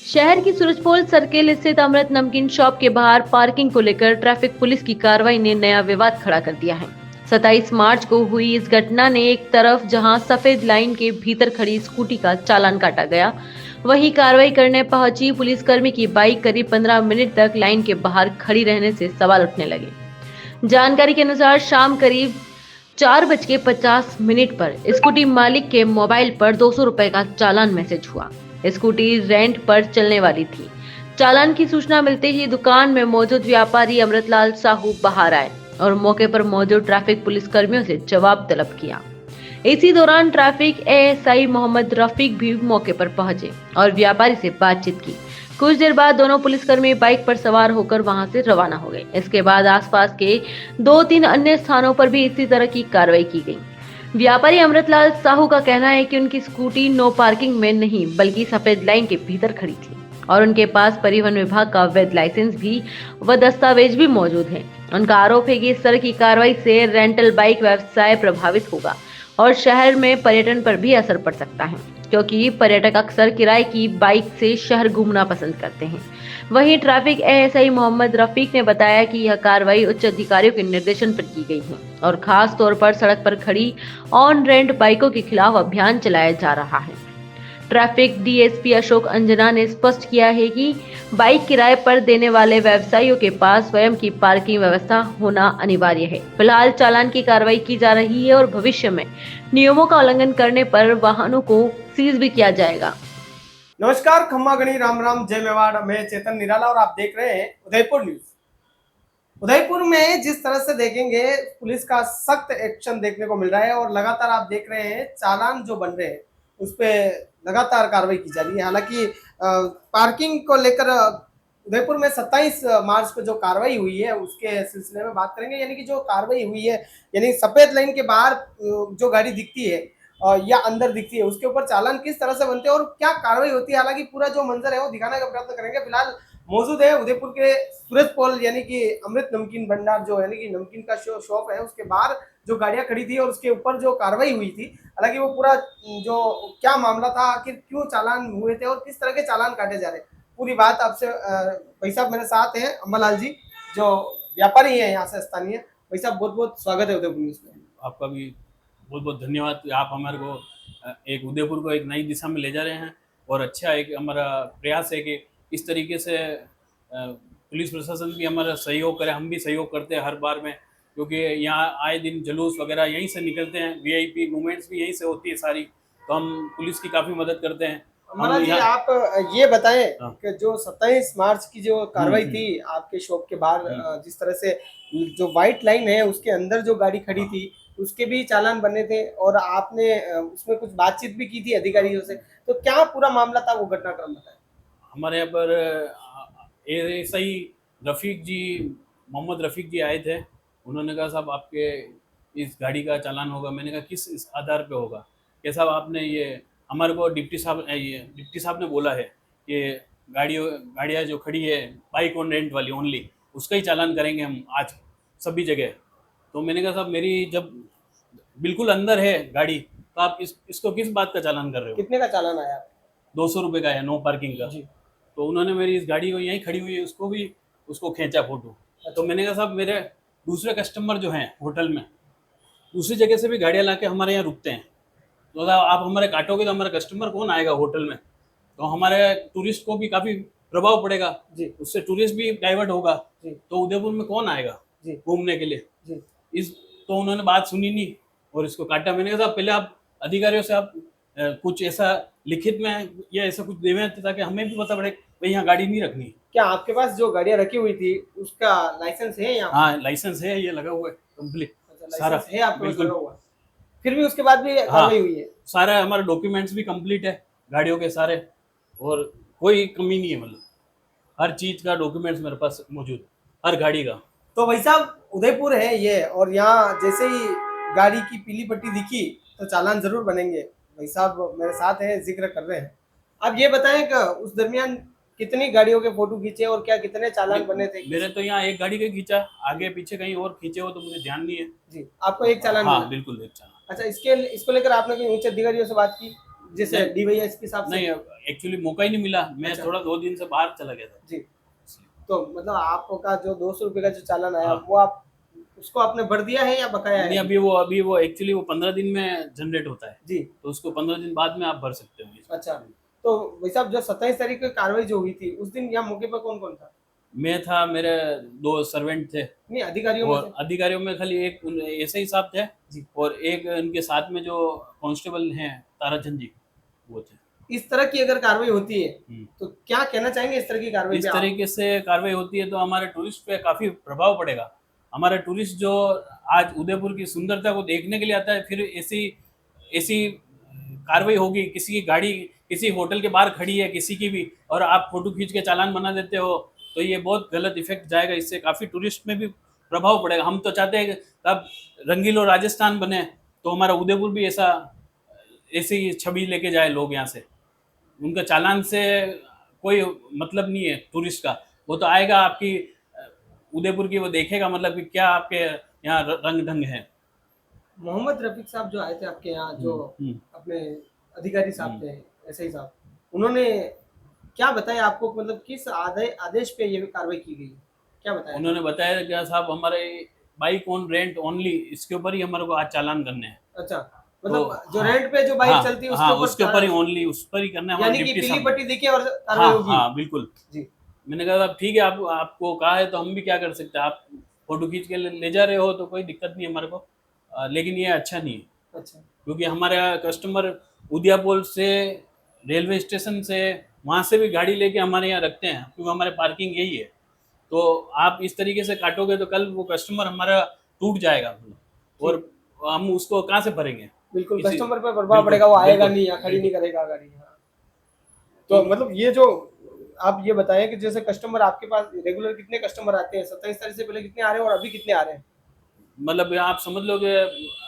शहर की सूरजपोल सर्किल स्थित अमृत नमकीन शॉप के बाहर पार्किंग को लेकर ट्रैफिक पुलिस की कार्रवाई ने नया विवाद खड़ा कर दिया है। 27 मार्च को हुई इस घटना ने एक तरफ जहां सफेद लाइन के भीतर खड़ी स्कूटी का चालान काटा गया, वहीं कार्रवाई करने पहुंची पुलिसकर्मी की बाइक करीब 15 मिनट तक लाइन के बाहर खड़ी रहने से सवाल उठने लगे। जानकारी के अनुसार शाम करीब 4:50 पर स्कूटी मालिक के मोबाइल पर 200 रुपए का चालान मैसेज हुआ। स्कूटी रेंट पर चलने वाली थी। चालान की सूचना मिलते ही दुकान में मौजूद व्यापारी अमृतलाल साहू बाहर आए और मौके पर मौजूद ट्रैफिक पुलिस कर्मियों से जवाब तलब किया। इसी दौरान ट्रैफिक एएसआई मोहम्मद रफीक भी मौके पर पहुंचे और व्यापारी से बातचीत की। कुछ देर बाद दोनों पुलिसकर्मी बाइक पर सवार होकर वहां से रवाना हो गए। इसके बाद आसपास के 2-3 अन्य स्थानों पर भी इसी तरह की कार्रवाई की गई। व्यापारी अमृतलाल साहू का कहना है कि उनकी स्कूटी नो पार्किंग में नहीं बल्कि सफेद लाइन के भीतर खड़ी थी और उनके पास परिवहन विभाग का वैध लाइसेंस भी व दस्तावेज भी मौजूद है। उनका आरोप है कि इस तरह की कार्रवाई से रेंटल बाइक व्यवसाय प्रभावित होगा और शहर में पर्यटन पर भी असर पड़ सकता है, क्योंकि पर्यटक अक्सर किराए की बाइक से शहर घूमना पसंद करते हैं। वहीं ट्रैफिक एएसआई मोहम्मद रफीक ने बताया कि यह कार्रवाई उच्च अधिकारियों के निर्देशन पर की गई है और खास तौर पर सड़क पर खड़ी ऑन रेंट बाइकों के खिलाफ अभियान चलाया जा रहा है। ट्रैफिक डीएसपी अशोक अंजना ने स्पष्ट किया है कि बाइक किराए पर देने वाले व्यवसायियों के पास स्वयं की पार्किंग व्यवस्था होना अनिवार्य है। फिलहाल चालान की कार्रवाई की जा रही है और भविष्य में नियमों का उल्लंघन करने पर वाहनों को सीज भी किया जाएगा। नमस्कार, खम्मा गणी, राम राम, जय मेवाड़। मैं चेतन निराला और आप देख रहे हैं उदयपुर न्यूज। उदयपुर में जिस तरह से देखेंगे पुलिस का सख्त एक्शन देखने को मिल रहा है और लगातार आप देख रहे हैं चालान जो बन रहे हैं उस पर लगातार कार्रवाई की जा रही है। हालांकि पार्किंग को लेकर उदयपुर में 27 मार्च को जो कार्रवाई हुई है उसके सिलसिले में बात करेंगे। यानी कि जो कार्रवाई हुई है, यानी सफेद लाइन के बाहर जो गाड़ी दिखती है या अंदर दिखती है उसके ऊपर चालान किस तरह से बनते हैं और क्या कार्रवाई होती है, हालांकि पूरा जो मंजर है वो दिखाने का प्रयत्न करेंगे। फिलहाल मौजूद है उदयपुर के सूरजपोल यानी कि अमृत नमकीन भंडार जो यानी कि नमकीन का शॉप है उसके बाहर जो गाड़ियां खड़ी थी और उसके ऊपर जो कार्रवाई हुई थी। हालांकि वो पूरा जो क्या मामला था, आखिर क्यों चालान हुए थे और किस तरह के चालान काटे जा रहे, पूरी बात आपसे भाई साहब मेरे साथ हैं अम्बालाल जी जो व्यापारी है यहाँ से स्थानीय। भाई साहब बहुत बहुत स्वागत है उदयपुर न्यूज में। आपका भी बहुत बहुत धन्यवाद कि आप हमारे को एक उदयपुर को एक नई दिशा में ले जा रहे हैं और अच्छा एक हमारा प्रयास है कि इस तरीके से पुलिस प्रशासन भी हमारा सहयोग करे, हम भी सहयोग करते हैं हर बार में, क्योंकि यहाँ आए दिन जुलूस वगैरह यहीं से निकलते हैं, वीआईपी मूवमेंट्स भी यहीं से होती है सारी, तो हम पुलिस की काफ़ी मदद करते हैं। हमारा जी आप ये बताएं हाँ। कि जो 27 मार्च की जो कार्रवाई थी आपके शॉप के बाहर, जिस तरह से जो व्हाइट लाइन है उसके अंदर जो गाड़ी खड़ी थी उसके भी चालान बने थे और आपने उसमें कुछ बातचीत भी की थी अधिकारियों से, तो क्या पूरा मामला था वो घटनाक्रम बताएं। हमारे यहाँ पर एएसआई रफ़ीक जी, मोहम्मद रफ़ीक जी आए थे। उन्होंने कहा साहब आपके इस गाड़ी का चालान होगा। मैंने कहा किस इस आधार पे होगा? कि साहब आपने ये हमारे को डिप्टी साहब ने बोला है कि गाड़ियाँ जो खड़ी है बाइक ऑन रेंट वाली ओनली, उसका ही चालान करेंगे हम आज सभी जगह। तो मैंने कहा साहब मेरी जब बिल्कुल अंदर है गाड़ी, तो आप इसको किस बात का चालान कर रहे हो? कितने का चालान आया? 200 रुपये का है, नो पार्किंग का। जी। तो उन्होंने मेरी इस गाड़ी को यहीं खड़ी हुई है उसको खींचा फोटो। तो मैंने कहा साहब मेरे दूसरे कस्टमर जो हैं होटल में दूसरी जगह से भी गाड़ियाँ ला के हमारे यहाँ रुकते हैं, तो साहब आप हमारे काटोगे तो हमारा कस्टमर कौन आएगा होटल में? तो हमारे टूरिस्ट को भी काफ़ी प्रभाव पड़ेगा जी। उससे, टूरिस्ट भी डाइवर्ट होगा जी। तो उदयपुर में कौन आएगा जी। घूमने के लिए? जी। इस तो उन्होंने बात सुनी नहीं और इसको काटा। मैंने कहा साहब पहले आप अधिकारियों से आप कुछ ऐसा लिखित में या ऐसा कुछ देवें ताकि हमें भी पता पड़े भाई यहाँ गाड़ी नहीं रखनी। क्या आपके पास जो गाड़ियां रखी हुई थी उसका लाइसेंस है यहाँ? हाँ लाइसेंस है, ये लगा हुआ है कंप्लीट। अच्छा, सारा लाइसेंस है आपके पास बिल्कुल। लगा हुआ, फिर भी उसके बाद भी कार्रवाई हुई है? सारा हमारे डॉक्यूमेंट्स भी कंप्लीट है गाड़ियों के सारे, और कोई कमी नहीं है, मतलब हर चीज़ का डॉक्यूमेंट्स मेरे पास मौजूद, हर गाड़ी का। तो भाई साहब उदयपुर है ये और यहाँ जैसे ही गाड़ी की पीली पट्टी दिखी तो चालान जरूर बनेंगे। भाई साहब मेरे साथ हैं, जिक्र कर रहे हैं। आप ये बताएं कि उस दरमियान कितनी गाड़ियों के फोटो खींचे और क्या कितने चालान बने थे? मेरे तो यहाँ एक गाड़ी का खींचा, आगे पीछे कहीं और खींचे हो तो मुझे ध्यान नहीं है। जी, आपको एक चालान हाँ मिला? बिल्कुल एक चालान। अच्छा, इसको लेकर आपने कहीं उच्च अधिकारियों से बात की? जैसे नहीं। डीवाईएसपी साहब से? नहीं, एक्चुअली मौका ही नहीं मिला, मैं अच्छा। थोड़ा 2 दिन से बाहर चला गया था। जी। तो मतलब आपका जो 200 रुपए का जो चालान आया, हाँ। वो आप उसको आपने भर दिया है या बकाया नहीं, है? अभी वो एक्चुअली वो 15 दिन में जनरेट होता है, जी। तो उसको 15 दिन बाद में आप भर सकते हो इसको। अच्छा। तो भाई साहब, जो 27 तारीख को कार्रवाई जो हुई थी, उस दिन यहाँ मौके पर कौन-कौन था? मैं था, मेरे 2 सर्वेंट थे नहीं, अधिकारियों में और से? अधिकारियों में खाली एक एसआई साहब थे जी। और एक उनके साथ में जो कांस्टेबल हैं ताराचंद जी, वो थे। इस तरह की अगर कार्रवाई होती है, हुँ। तो क्या कहना चाहेंगे इस तरह की कार्रवाई इस पे आप? तरीके से कार्रवाई होती है तो हमारे टूरिस्ट पे काफ़ी प्रभाव पड़ेगा। हमारा टूरिस्ट जो आज उदयपुर की सुंदरता को देखने के लिए आता है, फिर ऐसी ऐसी कार्रवाई होगी, किसी की गाड़ी किसी होटल के बाहर खड़ी है किसी की भी, और आप फ़ोटो खींच के चालान बना देते हो, तो ये बहुत गलत इफ़ेक्ट जाएगा, इससे काफ़ी टूरिस्ट में भी प्रभाव पड़ेगा। हम तो चाहते हैं कि अब रंगीलो राजस्थान बने, तो हमारा उदयपुर भी ऐसी छवि लेके जाए लोग यहाँ से। उनका चालान से कोई मतलब नहीं है टूरिस्ट का, वो तो आएगा आपकी उदयपुर की, वो देखेगा मतलब कि क्या आपके यहाँ रंग ढंग है। मोहम्मद रफीक साहब जो आए थे आपके यहाँ, जो हुँ। अपने अधिकारी साहब हुँ। थे, एसआई साहब, उन्होंने क्या बताया आपको, मतलब किस आदेश पे ये कार्रवाई की गई? क्या बताया था? उन्होंने बताया कि साहब हमारे बाइक ऑन रेंट ओनली, इसके ऊपर ही हमारे को आज चालान करने हैं। अच्छा, तो मतलब जो हाँ, रेंट पे जो बाइक चलती है उसके हाँ, ऊपर उसके ऊपर ही ओनली उस पर ही करना है हमारे यानी कि डिप्टी पीली साहब। पट्टी दिखे और कार्रवाई हाँ, होगी? हाँ, बिल्कुल। जी। मैंने कहा साहब ठीक है, आप आपको कहा है तो हम भी क्या कर सकते हैं, आप फ़ोटो खींच के ले जा रहे हो तो कोई दिक्कत नहीं है हमारे को। लेकिन ये अच्छा नहीं है, अच्छा। क्योंकि हमारे कस्टमर उदयपुर से, रेलवे स्टेशन से, वहाँ से भी गाड़ी लेके हमारे यहाँ रखते हैं, क्योंकि हमारे पार्किंग यही है। तो आप इस तरीके से काटोगे तो कल वो कस्टमर हमारा टूट जाएगा, जी। और हम उसको कहाँ से भरेंगे? बिल्कुल, इसी कस्टमर पे प्रभाव बिल्कुल, पड़ेगा, वो आएगा बिल्कुल, नहीं, या खड़ी नहीं बिल्कुल। करेगा गाड़ी। हाँ। तो तो मतलब ये जो आप ये बताएं कि जैसे कस्टमर आपके पास रेगुलर कितने कस्टमर आते हैं, 27 तारीख से पहले कितने आ रहे हैं और अभी कितने आ रहे हैं? मतलब आप समझ लो कि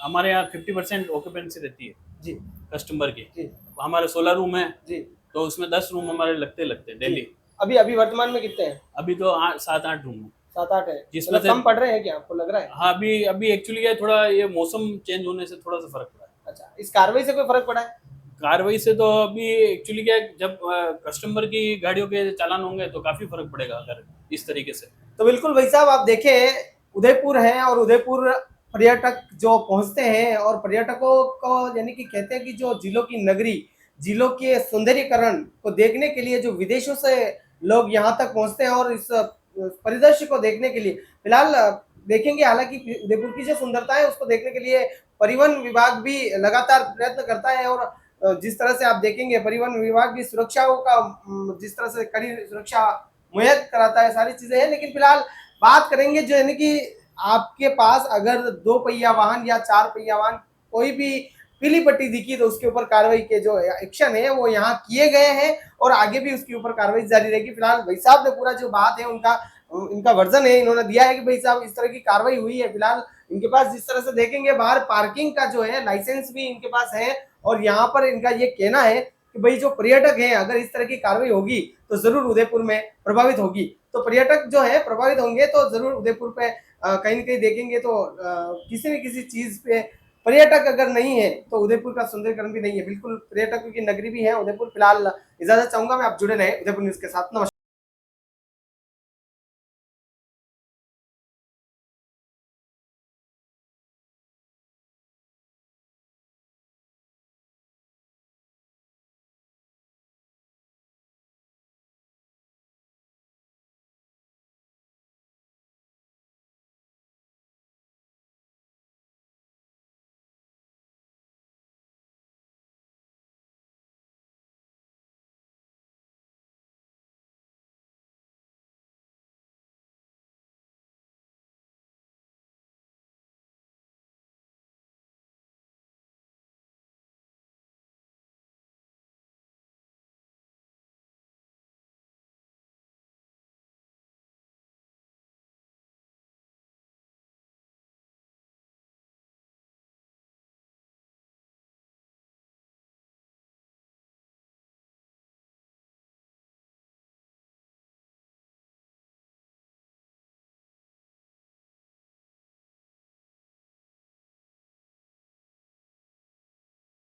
हमारे यहाँ 50% ऑक्यूपेंसी रहती है जी। कस्टमर की। जी। हमारे 16 रूम हैं, जी। तो उसमें 10 रूम हमारे लगते हैं जी। डेली। अभी अभी वर्तमान में कितने हैं? अभी तो 7-8 रूम हैं, 7-8 है, जिसमें मतलब से कम पड़ रहे हैं क्या, आपको लग रहा है? हाँ, अभी अभी एक्चुअली क्या है, थोड़ा ये मौसम चेंज होने से थोड़ा-सा फ़र्क पड़ा है। अच्छा, इस कार्रवाई से कोई फर्क पड़ा है? कार्रवाई से तो अभी एक्चुअली क्या है, जब कस्टमर की गाड़ियों के चालान होंगे तो काफ़ी फ़र्क पड़ेगा अगर इस तरीके से। तो बिल्कुल भाई साहब, आप देखें, उदयपुर है और उदयपुर पर्यटक जो पहुंचते हैं और पर्यटकों को, यानी कि कहते हैं कि जो जिलों की नगरी, जिलों के सौंदर्यीकरण को देखने के लिए जो विदेशों से लोग यहाँ तक पहुंचते हैं और इस परिदृश्य को देखने के लिए, फिलहाल देखेंगे, हालांकि उदयपुर की जो सुंदरता है उसको देखने के लिए परिवहन विभाग भी लगातार प्रयत्न करता है, और जिस तरह से आप देखेंगे परिवहन विभाग भी सुरक्षाओं का जिस तरह से कड़ी सुरक्षा मुहैया कराता है, सारी चीजें हैं। लेकिन फिलहाल बात करेंगे जो, यानी कि आपके पास अगर 2 पहिया वाहन या 4 पहिया वाहन कोई भी पीली पट्टी दिखी, तो उसके ऊपर कार्रवाई के जो एक्शन है वो यहाँ किए गए हैं और आगे भी उसके ऊपर कार्रवाई जारी रहेगी। फिलहाल भाई साहब ने पूरा जो बात है उनका इनका वर्जन है, इन्होंने दिया है कि भाई साहब इस तरह की कार्रवाई हुई है। फिलहाल इनके पास जिस तरह से देखेंगे बाहर पार्किंग का जो है लाइसेंस भी इनके पास है, और यहाँ पर इनका ये कहना है कि भाई जो पर्यटक हैं, अगर इस तरह की कार्रवाई होगी तो जरूर उदयपुर में प्रभावित होगी। तो पर्यटक जो है प्रभावित होंगे तो जरूर उदयपुर पे कहीं न कहीं देखेंगे तो किसी न किसी चीज पे पर्यटक अगर नहीं है तो उदयपुर का सुंदरीकरण भी नहीं है। बिल्कुल पर्यटकों की नगरी भी है उदयपुर। फिलहाल इजाजत चाहूंगा मैं, आप जुड़े रहे उदयपुर न्यूज के साथ। नमस्कार।